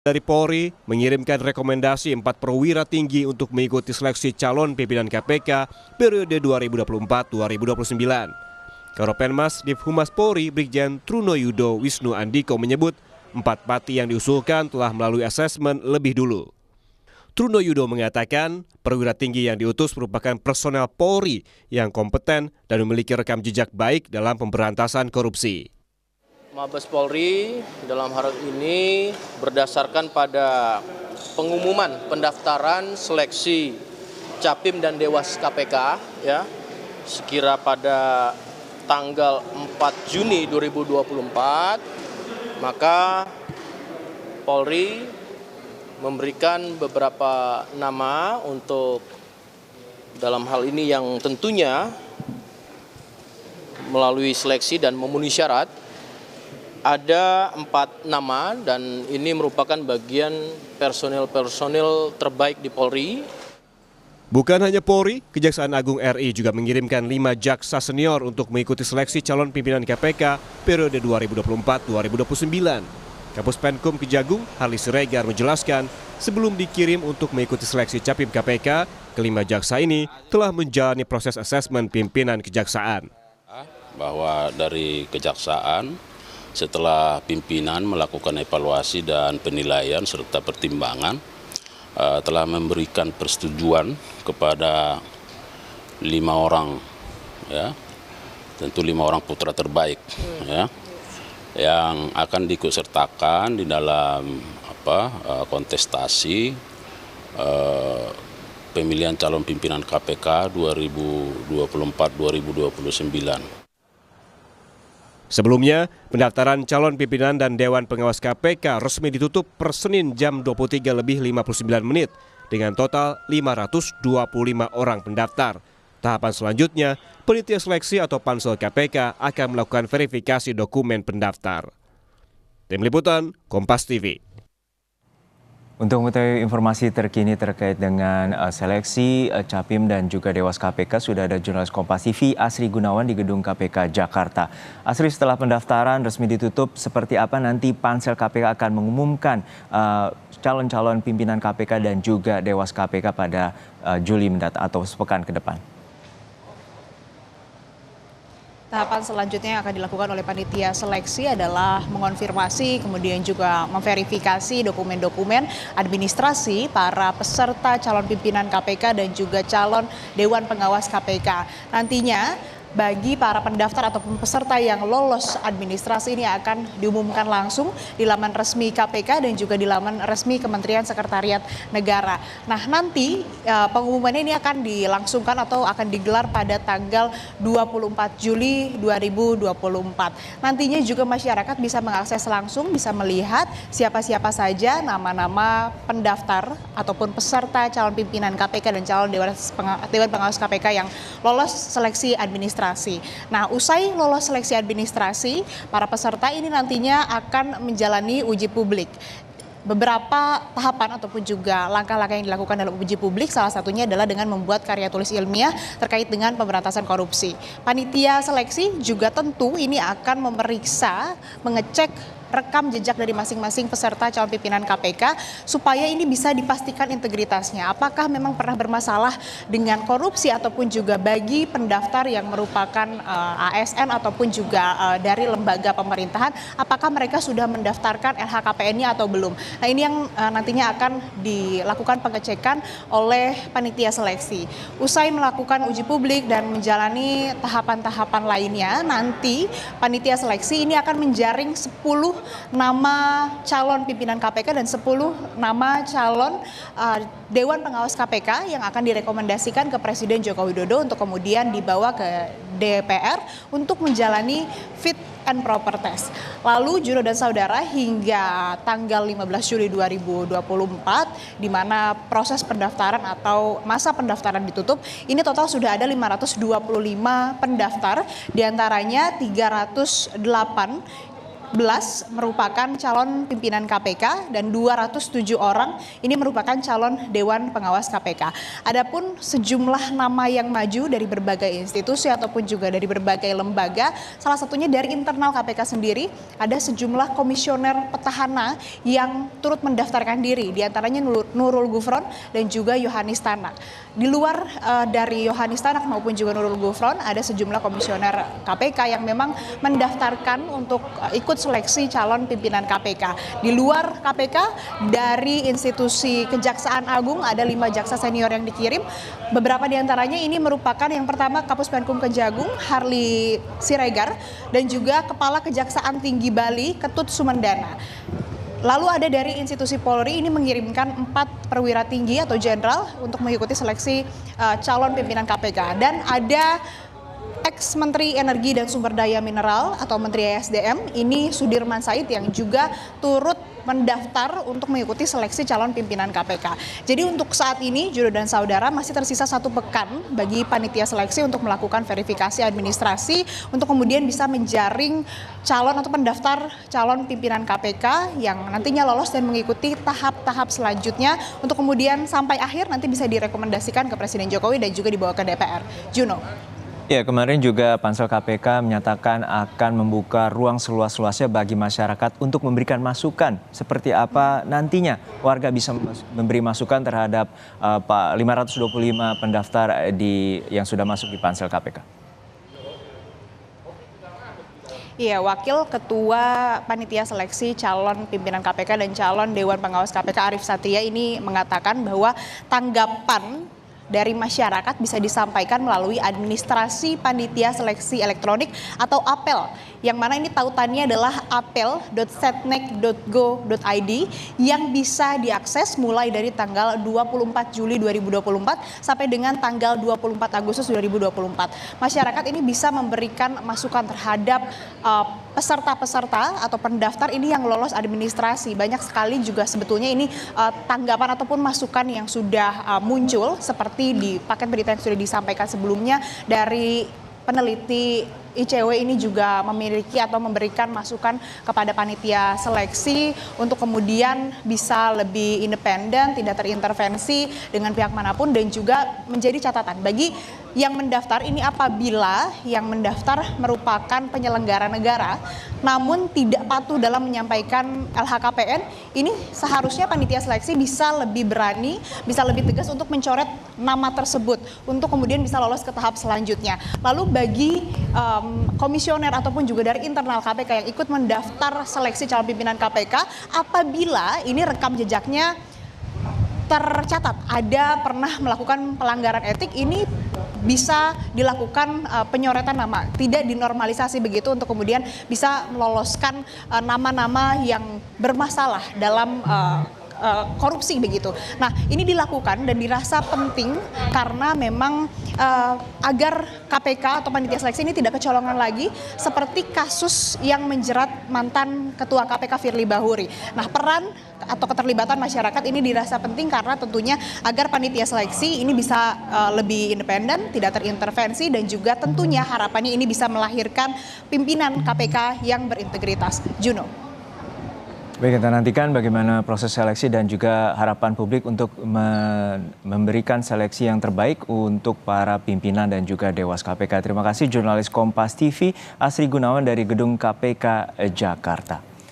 Dari Polri mengirimkan rekomendasi 4 perwira tinggi untuk mengikuti seleksi calon pimpinan KPK periode 2024-2029. Karopenmas Div Humas Polri Brigjen Truno Yudo Wisnu Andiko menyebut 4 pati yang diusulkan telah melalui asesmen lebih dulu. Truno Yudo mengatakan perwira tinggi yang diutus merupakan personel Polri yang kompeten dan memiliki rekam jejak baik dalam pemberantasan korupsi. Mabes Polri dalam hal ini berdasarkan pada pengumuman pendaftaran seleksi Capim dan Dewas KPK ya, sekira pada tanggal 4 Juni 2024, maka Polri memberikan beberapa nama untuk dalam hal ini yang tentunya melalui seleksi dan memenuhi syarat. Ada 4 nama dan ini merupakan bagian personil terbaik di Polri. Bukan hanya Polri, Kejaksaan Agung RI juga mengirimkan 5 jaksa senior untuk mengikuti seleksi calon pimpinan KPK periode 2024-2029. Kapus Penkum Kejagung, Harli Siregar menjelaskan, sebelum dikirim untuk mengikuti seleksi Capim KPK, kelima jaksa ini telah menjalani proses asesmen pimpinan kejaksaan. Bahwa dari kejaksaan, setelah pimpinan melakukan evaluasi dan penilaian serta pertimbangan, telah memberikan persetujuan kepada 5 orang, ya, tentu 5 orang putra terbaik, ya, yang akan diikutsertakan di dalam kontestasi pemilihan calon pimpinan KPK 2024-2029. Sebelumnya, pendaftaran calon pimpinan dan Dewan Pengawas KPK resmi ditutup per Senin jam 23:59 dengan total 525 orang pendaftar. Tahapan selanjutnya, panitia seleksi atau pansel KPK akan melakukan verifikasi dokumen pendaftar. Tim Liputan, Kompas TV. Untuk mengetahui informasi terkini terkait dengan seleksi Capim dan juga Dewas KPK, sudah ada jurnalis Kompas TV Asri Gunawan di Gedung KPK Jakarta. Asri, setelah pendaftaran resmi ditutup, seperti apa nanti pansel KPK akan mengumumkan calon-calon pimpinan KPK dan juga Dewas KPK pada Juli mendatang atau sepekan ke depan? Tahapan selanjutnya yang akan dilakukan oleh panitia seleksi adalah mengonfirmasi, kemudian juga memverifikasi dokumen-dokumen administrasi para peserta calon pimpinan KPK dan juga calon Dewan Pengawas KPK. Nantinya bagi para pendaftar ataupun peserta yang lolos administrasi ini akan diumumkan langsung di laman resmi KPK dan juga di laman resmi Kementerian Sekretariat Negara. Nah, nanti pengumumannya ini akan dilangsungkan atau akan digelar pada tanggal 24 Juli 2024. Nantinya juga masyarakat bisa mengakses langsung, bisa melihat siapa-siapa saja nama-nama pendaftar ataupun peserta calon pimpinan KPK dan calon Dewan Pengawas KPK yang lolos seleksi administrasi. Nah, usai lolos seleksi administrasi, para peserta ini nantinya akan menjalani uji publik. Beberapa tahapan ataupun juga langkah-langkah yang dilakukan dalam uji publik, salah satunya adalah dengan membuat karya tulis ilmiah terkait dengan pemberantasan korupsi. Panitia seleksi juga tentu ini akan memeriksa, mengecek rekam jejak dari masing-masing peserta calon pimpinan KPK supaya ini bisa dipastikan integritasnya. Apakah memang pernah bermasalah dengan korupsi ataupun juga bagi pendaftar yang merupakan ASN ataupun juga dari lembaga pemerintahan, apakah mereka sudah mendaftarkan LHKPN-nya atau belum. Nah, ini yang nantinya akan dilakukan pengecekan oleh panitia seleksi. Usai melakukan uji publik dan menjalani tahapan-tahapan lainnya, nanti panitia seleksi ini akan menjaring 10 nama calon pimpinan KPK dan 10 nama calon Dewan Pengawas KPK yang akan direkomendasikan ke Presiden Joko Widodo untuk kemudian dibawa ke DPR untuk menjalani fit and proper test. Lalu Juno dan saudara, hingga tanggal 15 Juli 2024 di mana proses pendaftaran atau masa pendaftaran ditutup, ini total sudah ada 525 pendaftar, diantaranya 308 merupakan calon pimpinan KPK dan 207 orang ini merupakan calon Dewan Pengawas KPK. Adapun sejumlah nama yang maju dari berbagai institusi ataupun juga dari berbagai lembaga, salah satunya dari internal KPK sendiri, ada sejumlah komisioner petahana yang turut mendaftarkan diri, diantaranya Nurul Gufron dan juga Yohanis Tanak. Di luar dari Yohanis Tanak maupun juga Nurul Gufron, ada sejumlah komisioner KPK yang memang mendaftarkan untuk ikut seleksi calon pimpinan KPK. Di luar KPK, dari institusi Kejaksaan Agung ada 5 jaksa senior yang dikirim. Beberapa diantaranya ini merupakan yang pertama Kapus Penkum Kejagung, Harli Siregar, dan juga Kepala Kejaksaan Tinggi Bali, Ketut Sumendana. Lalu ada dari institusi Polri ini mengirimkan 4 perwira tinggi atau jenderal untuk mengikuti seleksi calon pimpinan KPK. Dan ada ex-Menteri Energi dan Sumber Daya Mineral atau Menteri ESDM, ini Sudirman Said yang juga turut mendaftar untuk mengikuti seleksi calon pimpinan KPK. Jadi untuk saat ini, Juno dan Saudara, masih tersisa 1 pekan bagi panitia seleksi untuk melakukan verifikasi administrasi untuk kemudian bisa menjaring calon atau pendaftar calon pimpinan KPK yang nantinya lolos dan mengikuti tahap-tahap selanjutnya untuk kemudian sampai akhir nanti bisa direkomendasikan ke Presiden Jokowi dan juga dibawa ke DPR. Juno. Ya, kemarin juga Pansel KPK menyatakan akan membuka ruang seluas-luasnya bagi masyarakat untuk memberikan masukan. Seperti apa nantinya warga bisa memberi masukan terhadap 525 pendaftar yang sudah masuk di Pansel KPK. Iya, Wakil Ketua Panitia Seleksi Calon Pimpinan KPK dan Calon Dewan Pengawas KPK Arief Satya ini mengatakan bahwa tanggapan dari masyarakat bisa disampaikan melalui administrasi panitia seleksi elektronik atau APEL, yang mana ini tautannya adalah apel.setnek.go.id yang bisa diakses mulai dari tanggal 24 Juli 2024 sampai dengan tanggal 24 Agustus 2024. Masyarakat ini bisa memberikan masukan terhadap peserta-peserta atau pendaftar ini yang lolos administrasi. Banyak sekali juga sebetulnya ini tanggapan ataupun masukan yang sudah muncul seperti di paket berita yang sudah disampaikan sebelumnya dari peneliti ICW ini juga memiliki atau memberikan masukan kepada panitia seleksi untuk kemudian bisa lebih independen, tidak terintervensi dengan pihak manapun, dan juga menjadi catatan bagi yang mendaftar ini apabila yang mendaftar merupakan penyelenggara negara namun tidak patuh dalam menyampaikan LHKPN, ini seharusnya panitia seleksi bisa lebih berani, bisa lebih tegas untuk mencoret nama tersebut untuk kemudian bisa lolos ke tahap selanjutnya. Lalu bagi komisioner ataupun juga dari internal KPK yang ikut mendaftar seleksi calon pimpinan KPK, apabila ini rekam jejaknya tercatat ada pernah melakukan pelanggaran etik, ini bisa dilakukan penyoretan nama, tidak dinormalisasi begitu untuk kemudian bisa meloloskan nama-nama yang bermasalah dalam korupsi begitu. Nah, ini dilakukan dan dirasa penting karena memang agar KPK atau panitia seleksi ini tidak kecolongan lagi seperti kasus yang menjerat mantan Ketua KPK Firly Bahuri. Nah, peran atau keterlibatan masyarakat ini dirasa penting karena tentunya agar panitia seleksi ini bisa lebih independen, tidak terintervensi, dan juga tentunya harapannya ini bisa melahirkan pimpinan KPK yang berintegritas. Juno. Baik, kita nantikan bagaimana proses seleksi dan juga harapan publik untuk memberikan seleksi yang terbaik untuk para pimpinan dan juga Dewas KPK. Terima kasih jurnalis Kompas TV Asri Gunawan dari Gedung KPK Jakarta.